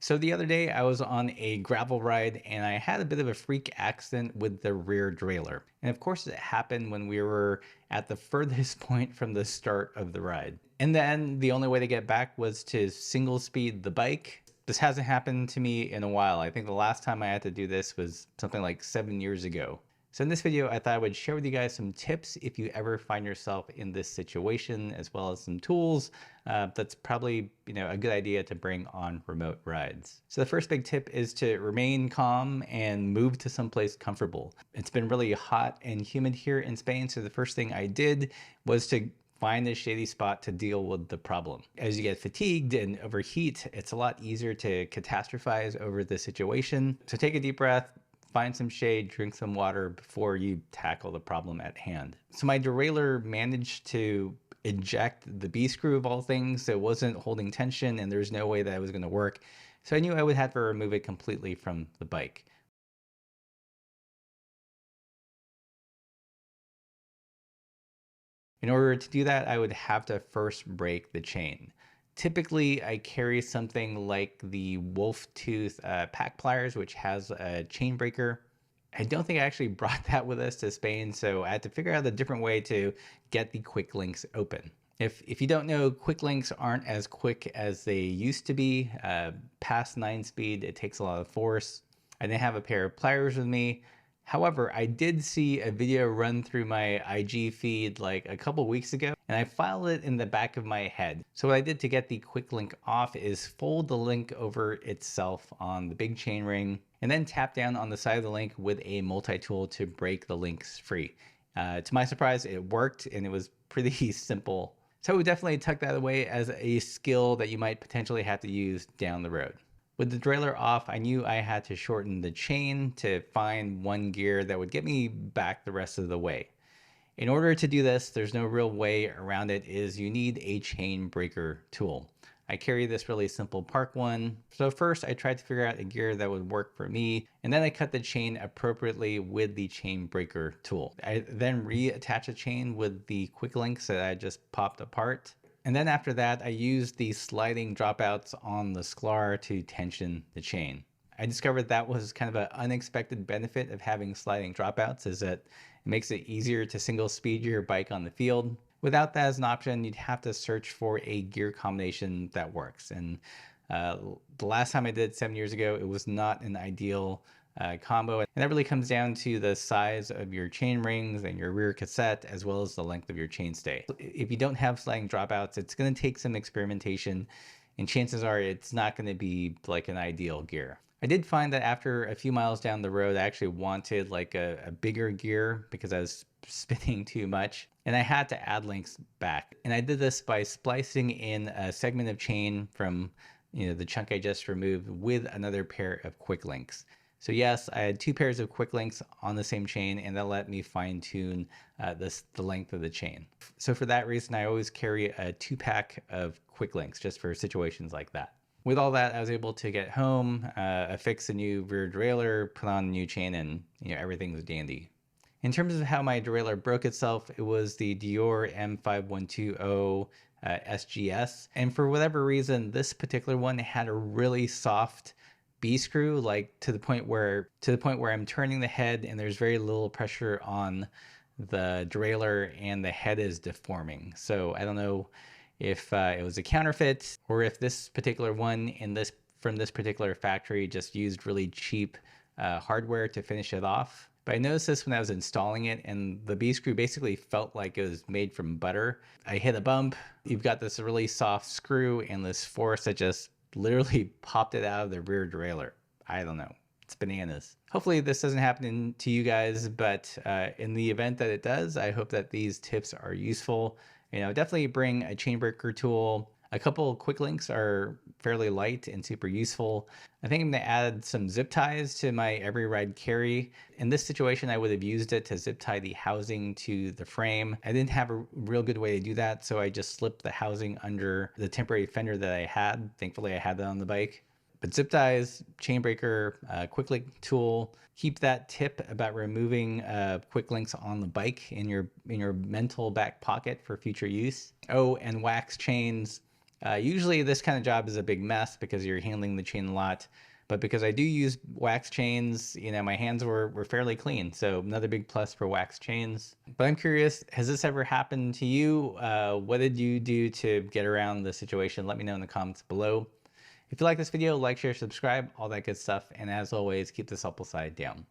So the other day I was on a gravel ride and I had a bit of a freak accident with the rear derailleur. And of course it happened when we were at the furthest point from the start of the ride. And then the only way to get back was to single speed the bike. This hasn't happened to me in a while. I think the last time I had to do this was something like 7 years ago. So in this video, I thought I would share with you guys some tips if you ever find yourself in this situation, as well as some tools that's probably a good idea to bring on remote rides. So the first big tip is to remain calm and move to someplace comfortable. It's been really hot and humid here in Spain, so the first thing I did was to find a shady spot to deal with the problem. As you get fatigued and overheat, it's a lot easier to catastrophize over the situation. So take a deep breath, find some shade, drink some water before you tackle the problem at hand. So my derailleur managed to eject the B screw of all things. So it wasn't holding tension and there's no way that it was going to work. So I knew I would have to remove it completely from the bike. In order to do that, I would have to first break the chain. Typically, I carry something like the Wolf Tooth pack pliers, which has a chain breaker. I don't think I actually brought that with us to Spain, so I had to figure out a different way to get the quick links open. If you don't know, quick links aren't as quick as they used to be. Past 9 speed, it takes a lot of force. I didn't have a pair of pliers with me. However, I did see a video run through my IG feed like a couple weeks ago, and I filed it in the back of my head. So what I did to get the quick link off is fold the link over itself on the big chain ring, and then tap down on the side of the link with a multi-tool to break the links free. To my surprise, it worked, and it was pretty simple. So I would definitely tuck that away as a skill that you might potentially have to use down the road. With the derailleur off, I knew I had to shorten the chain to find one gear that would get me back the rest of the way. In order to do this, there's no real way around it, is you need a chain breaker tool. I carry this really simple Park one. So first I tried to figure out a gear that would work for me, and then I cut the chain appropriately with the chain breaker tool. I then reattach the chain with the quick links that I just popped apart. And then after that, I used the sliding dropouts on the Sklar to tension the chain. I discovered that was kind of an unexpected benefit of having sliding dropouts, is that it makes it easier to single speed your bike on the field. Without that as an option, you'd have to search for a gear combination that works. And the last time I did it 7 years ago, it was not an ideal combo. And that really comes down to the size of your chain rings and your rear cassette, as well as the length of your chainstay. If you don't have sliding dropouts, it's going to take some experimentation, and chances are it's not going to be like an ideal gear. I did find that after a few miles down the road, I actually wanted like a bigger gear because I was spinning too much, and I had to add links back. And I did this by splicing in a segment of chain from the chunk I just removed with another pair of quick links. So yes, I had 2 pairs of quick links on the same chain, and that let me fine tune the length of the chain. So for that reason, I always carry a 2-pack of quick links just for situations like that. With all that, I was able to get home, affix a new rear derailleur, put on a new chain, and everything was dandy. In terms of how my derailleur broke itself, it was the Deore M5120 SGS, and for whatever reason, this particular one had a really soft B screw, like to the point where I'm turning the head and there's very little pressure on the derailleur and the head is deforming. So I don't know if it was a counterfeit or if this particular one from this particular factory just used really cheap hardware to finish it off. But I noticed this when I was installing it, and the B screw basically felt like it was made from butter. I hit a bump, you've got this really soft screw and this force that just literally popped it out of the rear derailleur. I don't know. It's bananas. Hopefully this doesn't happen to you guys, but in the event that it does, I hope that these tips are useful. Definitely bring a chain breaker tool. A couple quick links are fairly light and super useful. I think I'm going to add some zip ties to my every ride carry. In this situation, I would have used it to zip tie the housing to the frame. I didn't have a real good way to do that, so I just slipped the housing under the temporary fender that I had. Thankfully, I had that on the bike. But zip ties, chain breaker, quick link tool. Keep that tip about removing quick links on the bike in your mental back pocket for future use. Oh, and wax chains. Usually this kind of job is a big mess because you're handling the chain a lot. But because I do use wax chains, my hands were fairly clean. So another big plus for wax chains. But I'm curious, has this ever happened to you? What did you do to get around the situation? Let me know in the comments below. If you like this video, like, share, subscribe, all that good stuff. And as always, keep the supple side down.